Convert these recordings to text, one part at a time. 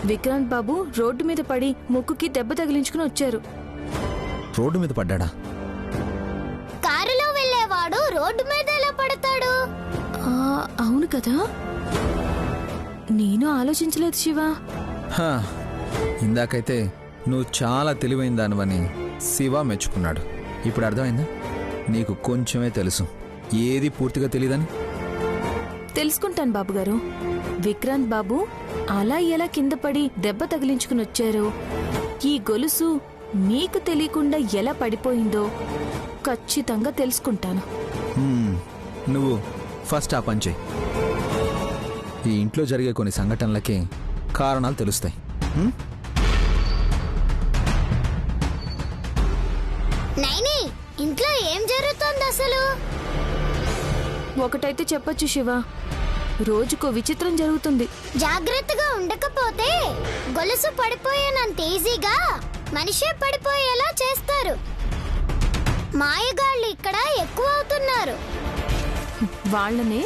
విక్రాంత్ బాబు road మీద పడి ముక్కుకి దెబ్బ తగిలించుకుని వచ్చారు. రోడ్డు మీద పడ్డా? కారులో వెళ్ళేవాడు రోడ్డు మీద ఎలా పడతాడు? అవును కదా, నేను ఆలోచించలేదు శివ. ఇందాకైతే నువ్వు చాలా తెలివైన దానివని శివ మెచ్చుకున్నాడు. ఇప్పుడు అర్థమైందా? నీకు కొంచెమే తెలుసు, ఏది పూర్తిగా తెలియదని. తెలుసుకుంటాను బాబుగారు. విక్రాంత్ బాబు అలా ఎలా కింద పడి దెబ్బ తగిలించుకుని వచ్చారో, ఈ గొలుసు మీకు తెలియకుండా ఎలా పడిపోయిందో ఖచ్చితంగా తెలుసుకుంటాను. నువ్వు ఫస్ట్ ఆ పని చెయ్యి. ఈ ఇంట్లో జరిగే కొన్ని సంఘటనలకి కారణాలు తెలుస్తాయి. నైని, ఇంట్లో ఏం జరుగుతోంది అసలు? ఒకటైతే చెప్పొచ్చు శివ, రోజుకో విచిత్రం జరుగుతుంది. జాగ్రత్తగా ఉండకపోతే గొలుసు పడిపోయేనంత ఈజీగా మనిషే పడిపోయేలా చేస్తారు. మాయగాళ్ళు ఇక్కడ ఎక్కువ అవుతున్నారు. వాళ్ళనే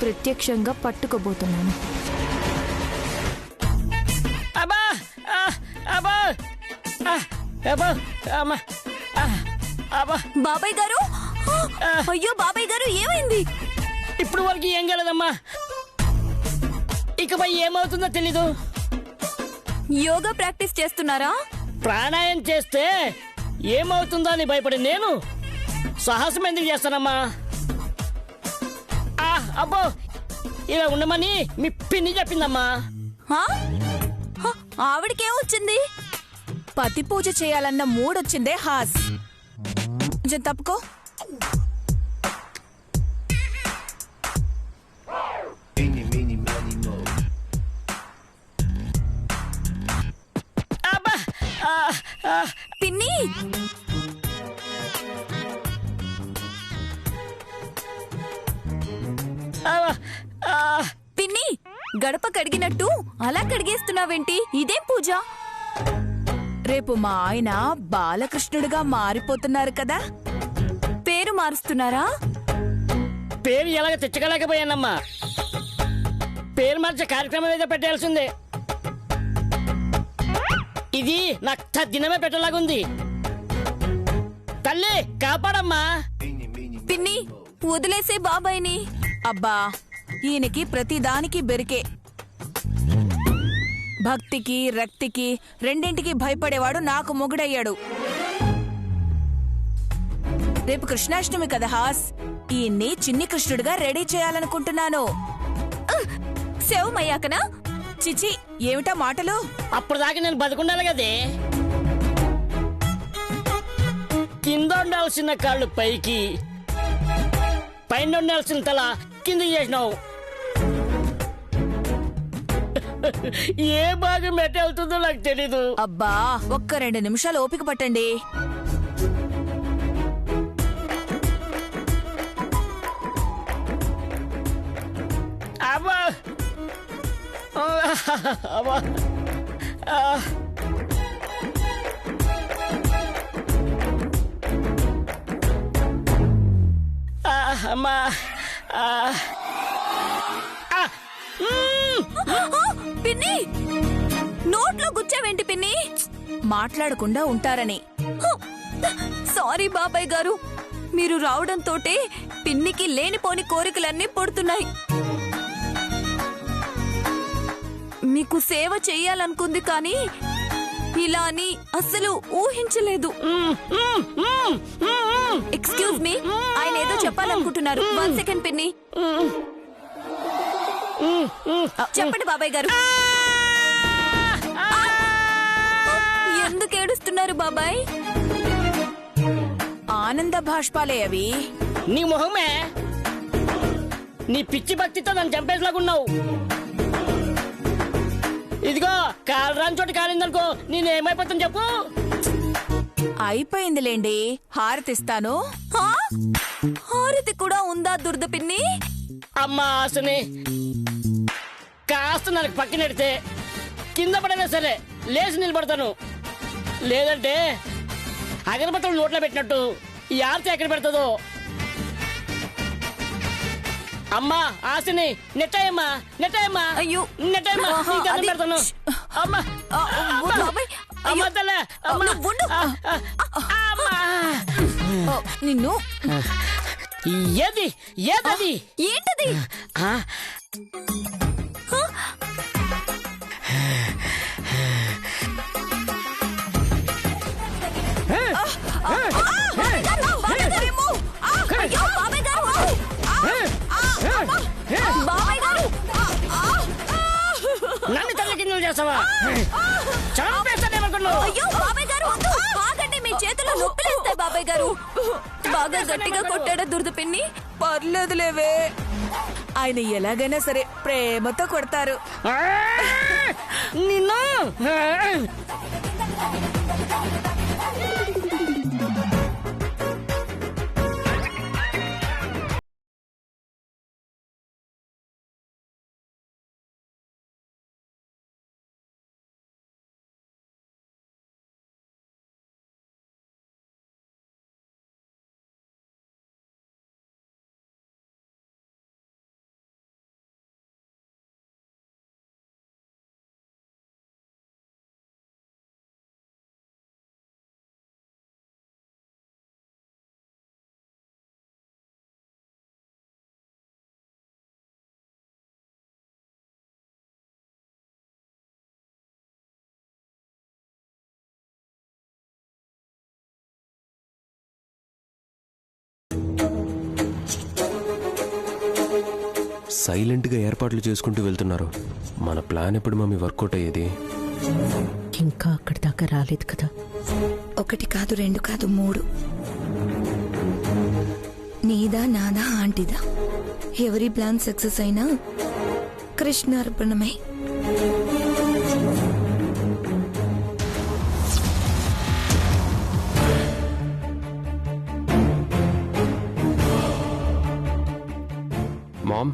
ప్రత్యక్షంగా పట్టుకోబోతున్నాను. బాబాయ్ గారు, అయ్యో బాబాయ్ గారు, ఏమైంది? ఇప్పుడు వరకు ఏం కాలేదమ్మా, ఇకపై ఏమవుతుందో తెలీదు. యోగా ప్రాక్టీస్ చేస్తున్నారా? ప్రాణాయం చేస్తే ఏమవుతుందో అని భయపడి నేను సాహసం ఎందుకు చేస్తానమ్మా? అబ్బో, ఇలా ఉండమని మీ పిన్ని చెప్పిందమ్మా. ఆవిడకేమొచ్చింది? పతి పూజ చేయాలన్న మూడొచ్చిందే హాస్. తప్పుకో. పిన్ని, పిన్ని, గడప కడిగినట్టు అలా కడిగేస్తున్నావేంటి? ఇదేం పూజ? రేపు మా ఆయన బాలకృష్ణుడిగా మారిపోతున్నారు కదా, పేరు మారుస్తున్నారా? పేరు ఎలాగ తెచ్చుకోలేకపోయానమ్మా. పేరు మార్చే కార్యక్రమం ఏదో పెట్టాల్సిందే. ఇది నాకు తద్దినమే పెట్టలాగుంది. తల్లి కాపాడమ్మా. పిన్ని, వదిలేసే బాబాయిని. అబ్బా, ఈయనకి ప్రతిదానికి బెరికే. భక్తికి రక్తికి రెండింటికి భయపడేవాడు నాకు మొగుడయ్యాడు. రేపు కృష్ణాష్టమి కదా హాస్, ఈయన్ని చిన్ని కృష్ణుడిగా రెడీ చేయాలనుకుంటున్నాను. శవమయ్యాకనా? చిచి, ఏమిటా మాటలు? అప్పుడు దాకా నేను బతుకుండాలి కదే. కింద ఉండాల్సిన కాళ్ళు పైకి, పైన ఉండాల్సిన తల కింద చేసినావు. ఏ భాగం వెళ్తుందో నాకు తెలీదు. అబ్బా, ఒక్క 2 నిమిషాలు ఓపిక పట్టండి. అబ్బా అబ్బా, అమ్మా. పిన్ని, నోట్లో గుచ్చావేంటి పిన్ని? మాట్లాడకుండా ఉంటారని. సారీ బాబాయ్ గారు, మీరు రావడంతోటే పిన్నికి లేనిపోని కోరికలన్నీ పుడుతున్నాయి. మీకు సేవ చెయ్యాలనుకుంది కానీ ఇలా అని అస్సలు ఊహించలేదు. ఎక్స్క్యూజ్ మీ, ఆయన ఏదో చెప్పాలనుకుంటున్నారు. 1 సెకండ్ పిన్ని. చెప్పండి బాబాయ్ గారు. ఎందుకు ఏడుస్తున్నారు బాబాయ్? ఆనంద భాష్పాలే అవి. నీ మొహమే, నీ పిచ్చి భక్తితో నన్ను చంపేట్లాగున్నావు. ఇదిగో, కాలు రాని చోటు కాలిందనుకో నేనేమైపోతాను చెప్పు. అయిపోయిందిలేండి, హారతిస్తాను. హారతి కూడా ఉందా దుర్ద పిన్ని? అమ్మా ఆశని కాస్త నాకు పక్కనెడితే కింద పడైనా సరే లేచి నిలబడతాను. లేదంటే అగరబత్తలు నోట్లో పెట్టినట్టు ఈ ఆర్తి ఎక్కడ పెడుతుందో. అమ్మా ఆశని నెట్టాయమ్మా నెట్టాయమ్మా అయ్యో. నెట్టాయమ్మా ఆహా, నీకు దండం అది- పెడతాను అమ్మా బాబాయ్, అమ్మా తల్లే అమ్మా నువ్వు ఉండు. అమ్మా నిన్ను ఏది ఏదది ఏంటది? ఆ, బాబాయ్ గారేమో! అయ్యో, బాబాయ్ గారు! బాబాయ్ గారు! నన్ను తల్లి కిందలు చేస్తావా చంపేస్తానేమనుకున్నావు అయ్యో, బాబాయ్ గారు వద్దు! ఆగండి, మీ చేతిలో నొప్పిలేస్తాయి బాబాయ్ గారు. బాగా గట్టిగా కొట్టాడా దురద పిన్ని? పర్లేదులేవే, ఆయన ఎలాగైనా సరే ప్రేమతో కొడతారు. నిన్ను సైలెంట్గా ఏర్పాట్లు చేసుకుంటూ వెళ్తున్నారు. మన ప్లాన్ ఎప్పుడు మమ్మీ వర్కౌట్ అయ్యేది? ఇంకా అక్కడి దాకా రాలేదు కదా. 1 కాదు 2 కాదు 3. నీదా నాదా ఆంటీదా, ఎవరి ప్లాన్ సక్సెస్ అయినా కృష్ణార్పణమే. మామ్,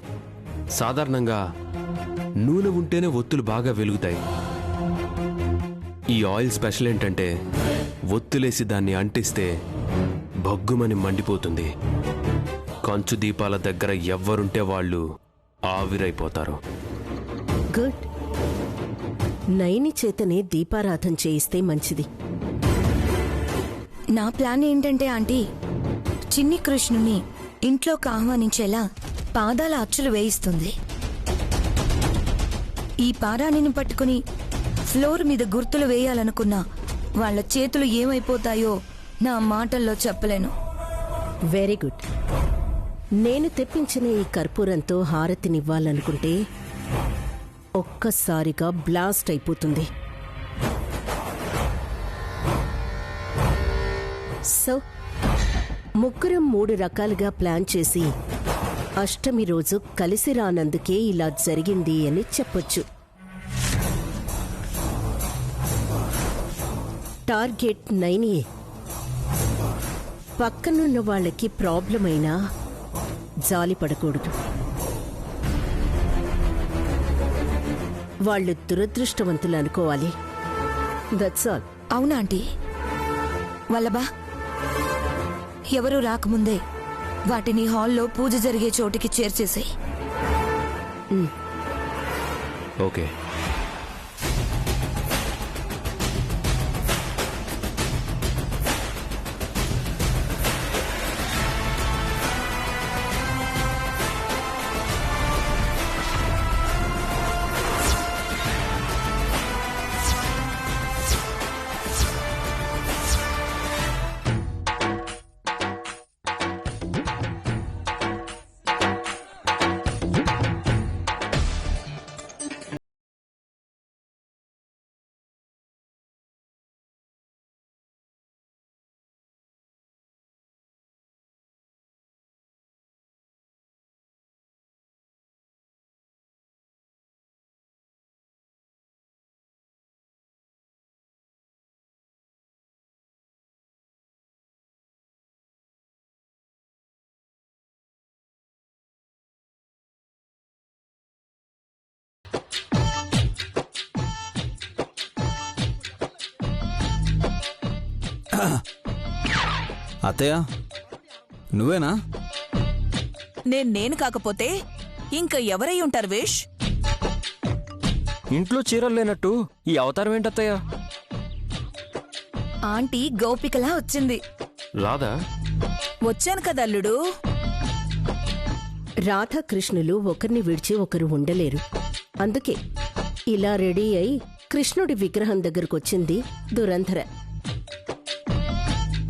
సాధారణంగా నూనె ఉంటేనే ఒత్తులు బాగా వెలుగుతాయి. ఈ ఆయిల్ స్పెషల్ ఏంటంటే ఒత్తులేసి దాన్ని అంటిస్తే భగ్గుమని మండిపోతుంది. కంచు దీపాల దగ్గర ఎవ్వరుంటే వాళ్ళు ఆవిరైపోతారు. గుడ్. నైని చేతనే దీపారాధన చేయిస్తే మంచిది. నా ప్లాన్ ఏంటంటే ఆంటీ, చిన్ని కృష్ణుని ఇంట్లోకి ఆహ్వానించేలా పాదాల అచ్చులు వేయిస్తుంది. ఈ పారాణిని పట్టుకుని ఫ్లోర్ మీద గుర్తులు వేయాలనుకున్నా వాళ్ళ చేతులు ఏమైపోతాయో నా మాటల్లో చెప్పలేను. Very good. నేను తెప్పించిన ఈ కర్పూరంతో హారతినివ్వాలనుకుంటే ఒక్కసారిగా బ్లాస్ట్ అయిపోతుంది. సో ముగ్గురం 3 రకాలుగా ప్లాన్ చేసి అష్టమి రోజు కలిసి రానందుకే ఇలా జరిగింది అని చెప్పొచ్చు. టార్గెట్ నైనియే. పక్కనున్న వాళ్ళకి ప్రాబ్లం అయినా జాలి పడకూడదు. వాళ్ళు దురదృష్టవంతులు అనుకోవాలి. That's all. అవునా ఆంటీ? వల్లభా, ఎవరు రాకముందే వాటిని హాల్లో పూజ జరిగే చోటికి చేర్చేసాయి. ఓకే. అత్తయ్య, నువ్వేనా? నేను కాకపోతే ఇంకా ఎవరై ఉంటారు వేష్? ఇంట్లో చీరలు లేనట్టు ఈ అవతారం ఏంటత్తయ్య? ఆంటీ గోపికలా వచ్చింది. రాదా? వచ్చాను కదా అల్లుడు. రాధాకృష్ణులు ఒకరిని విడిచి ఒకరు ఉండలేరు. అందుకే ఇలా రెడీ అయి కృష్ణుడి విగ్రహం దగ్గరకొచ్చింది దురంధర.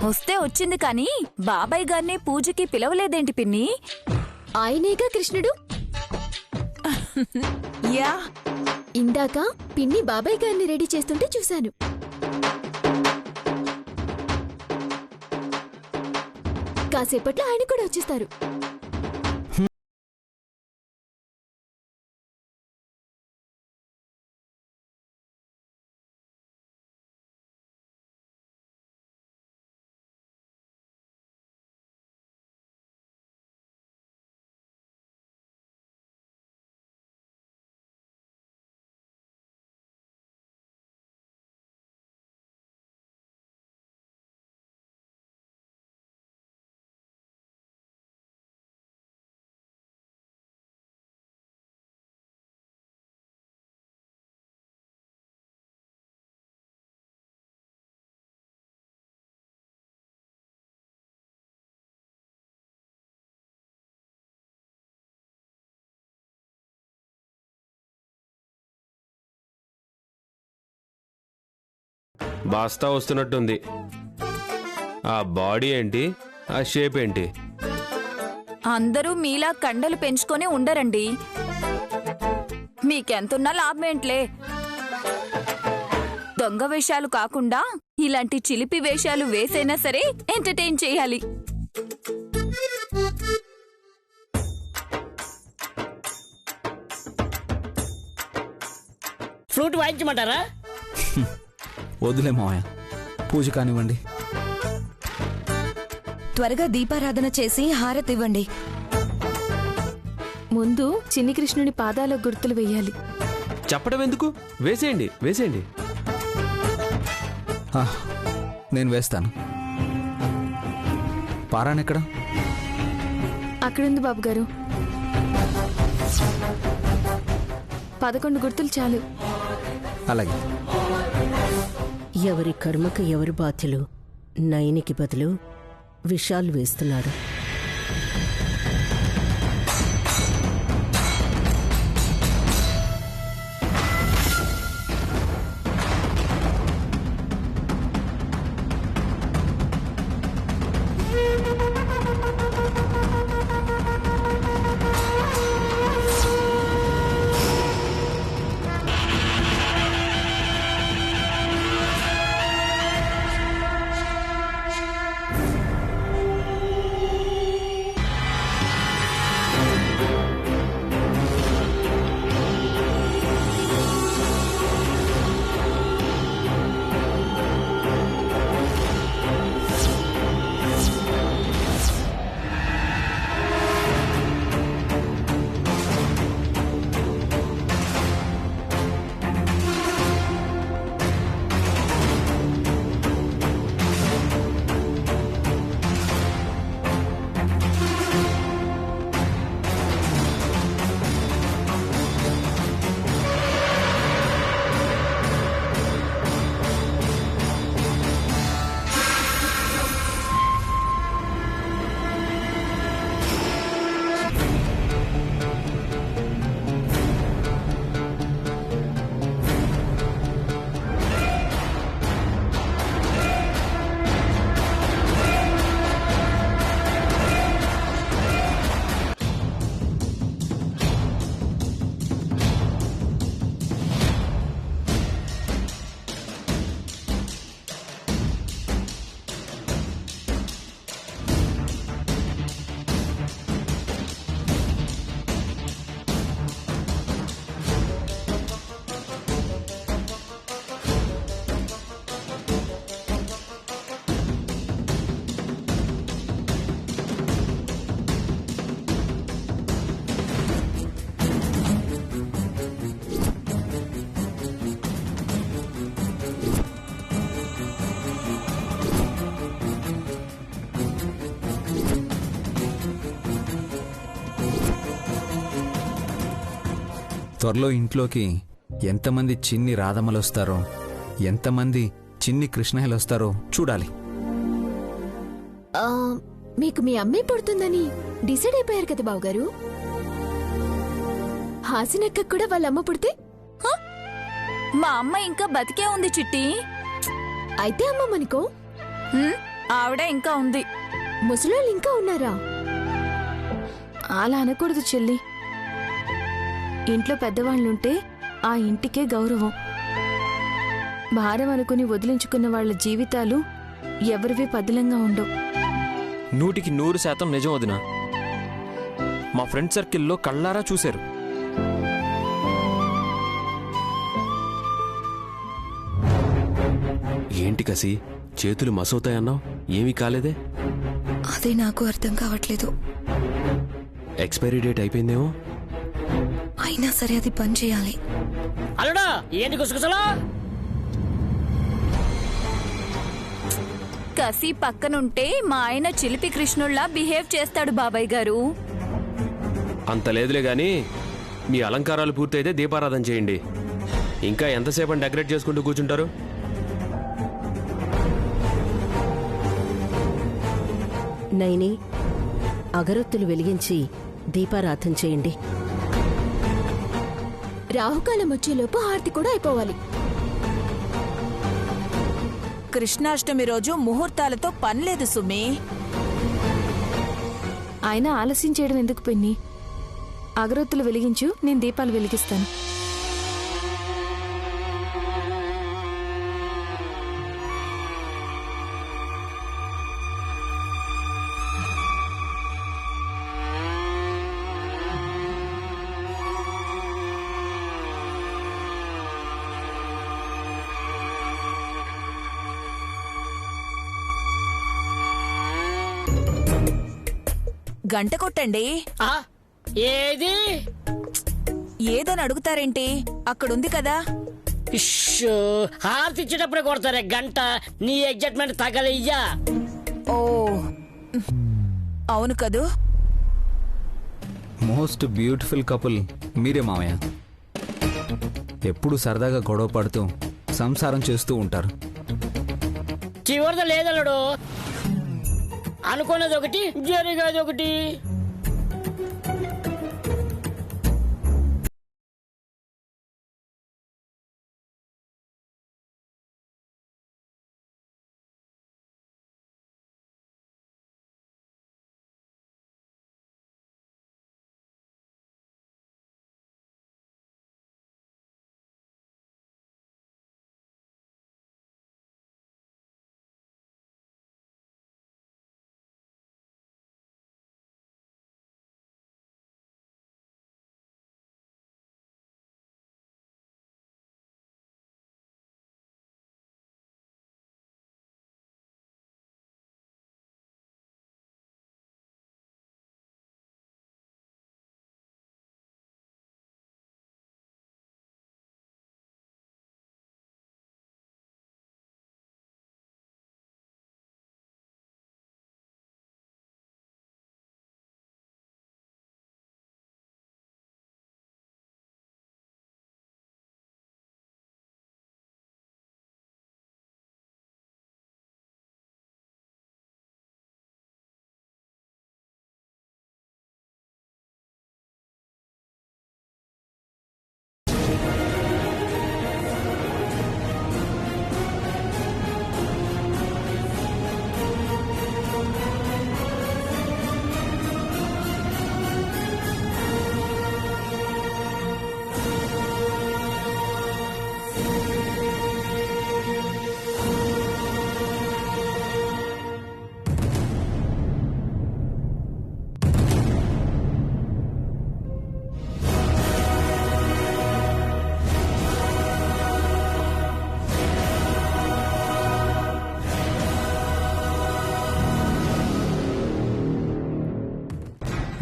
వస్తే వచ్చింది కానీ బాబాయ్ గారిని పూజకి పిలవలేదేంటి పిన్ని? ఆయనేగా కృష్ణుడు. యా, ఇందాక పిన్ని బాబాయ్ గారిని రెడీ చేస్తుంటే చూశాను. కాసేపట్లో ఆయన కూడా వచ్చేస్తారు. బాస్తా వస్తున్నట్టుంది. ఆ బాడీ ఏంటి, ఆ షేప్ ఏంటి? అందరూ మీలా కండలు పెంచుకొని ఉండరండి. మీకెంతున్నా లాభమేంట్లే. దొంగ వేషాలు కాకుండా ఇలాంటి చిలిపి వేషాలు వేసైనా సరే ఎంటర్టైన్ చేయాలి. ఫ్లూట్ వాయించమంటారా? వద్దులే మావయ్య, పూజ కానివ్వండి. త్వరగా దీపారాధన చేసి హారతి ఇవ్వండి. ముందు చిన్ని కృష్ణుని పాదాల గుర్తులు వేయాలి. చెప్పడం ఎందుకు, వేసేయండి వేసేయండి. ఆ, నేను వేస్తాను. పారానెక్కడ? అక్కడుంది బాబుగారు. 11 గుర్తులు చాలు. అలాగే. ఎవరి కర్మకు ఎవరు బాధ్యులు. నయనికి బదులు విషాలు వేస్తున్నాడు. త్వరలో ఇంట్లోకి ఎంతమంది చిన్ని రాధమ్మలు వస్తారో, ఎంతమంది చిన్ని కృష్ణయ్యలు వస్తారో చూడాలి. మీకు మీ అమ్మే పుడుతుందని డిసైడ్ అయిపోయారు కదా బావగారు. హాసినక్క కూడా వాళ్ళ అమ్మ పుడితే హ? మా అమ్మ ఇంకా బతికే ఉంది చిట్టి. అయితే అమ్మ మనకో ఆవిడ ఇంకా ఉంది. ముసలోళ్ళు ఇంకా ఉన్నారా? అలా అనకూడదు చెల్లి. ఇంట్లో పెద్దవాళ్ళుంటే ఆ ఇంటికే గౌరవం. భారం అనుకుని వదిలించుకున్న వాళ్ళ జీవితాలు ఎవరివి పదిలంగా ఉండవు. 100% నిజం వదినా. మా ఫ్రెండ్ సర్కిల్లో కళ్ళారా చూశారు. ఏంటి కసి, చేతులు మసవుతాయన్నావు, ఏమీ కాలేదే? అదే నాకు అర్థం కావట్లేదు. ఎక్స్పైరీ డేట్ అయిపోయిందేమో. అయినా సరే అది పని చేయాలి. అల్లుడా ఏంటి గుసగుసలా? కసి పక్కనుంటే మా ఆయన చిలిపి కృష్ణుల్లా బిహేవ్ చేస్తాడు బాబాయ్ గారు. అంత లేదులే గాని మీ అలంకారాలు పూర్తయితే దీపారాధన చేయండి. ఇంకా ఎంతసేపు డెకరేట్ చేసుకుంటూ కూర్చుంటారు? నైని, అగరొత్తులు వెలిగించి దీపారాధన చేయండి. రాహుకాలం వచ్చేలోపు హారతి కూడా అయిపోవాలి. కృష్ణాష్టమి రోజు ముహూర్తాలతో పనిలేదు సుమి. ఆయన ఆలస్యం చేయడం ఎందుకు పిన్ని? అగరొత్తులు వెలిగించు, నేను దీపాలు వెలిగిస్తాను. గంట కొట్టండి. ఆ, ఏది? ఏదని అడుగుతారేంటి? అక్కడుంది కదా. ఇష్షూ, హారతి ఇచ్చేటప్పుడే కొడతారే గంట. నీ ఎగ్జైట్మెంట్ తగలయ్యా. ఓ అవును కదూ. మోస్ట్ బ్యూటిఫుల్ కపుల్ మీరే మావయ్య. ఎప్పుడు సరదాగా గొడవ పడుతూ సంసారం చేస్తూ ఉంటారు. చివరిద లేదల్లుడు, అనుకున్నది ఒకటి జరిగేది ఒకటి.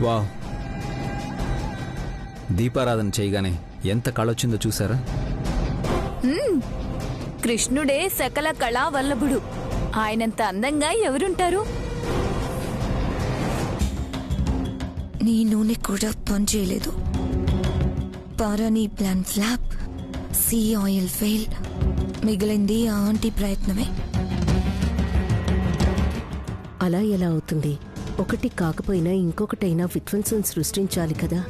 వావ్, దీపారాధన చేయగానే ఎంత కళొచ్చిందో చూసారా? కృష్ణుడే సకల కళా వల్లభుడు. ఆయనంత అందంగా ఎవరుంటారు? నీ నూనె కూడా పని చేయలేదు. పారాని plan flop, see oil fail, మిగిలింది ఆ ఆంటీ ప్రయత్నమే. అలా ఎలా అవుతుంది? ఒకటి కాకపోయినా ఇంకొకటైనా విధ్వంసం సృష్టించాలి కదా.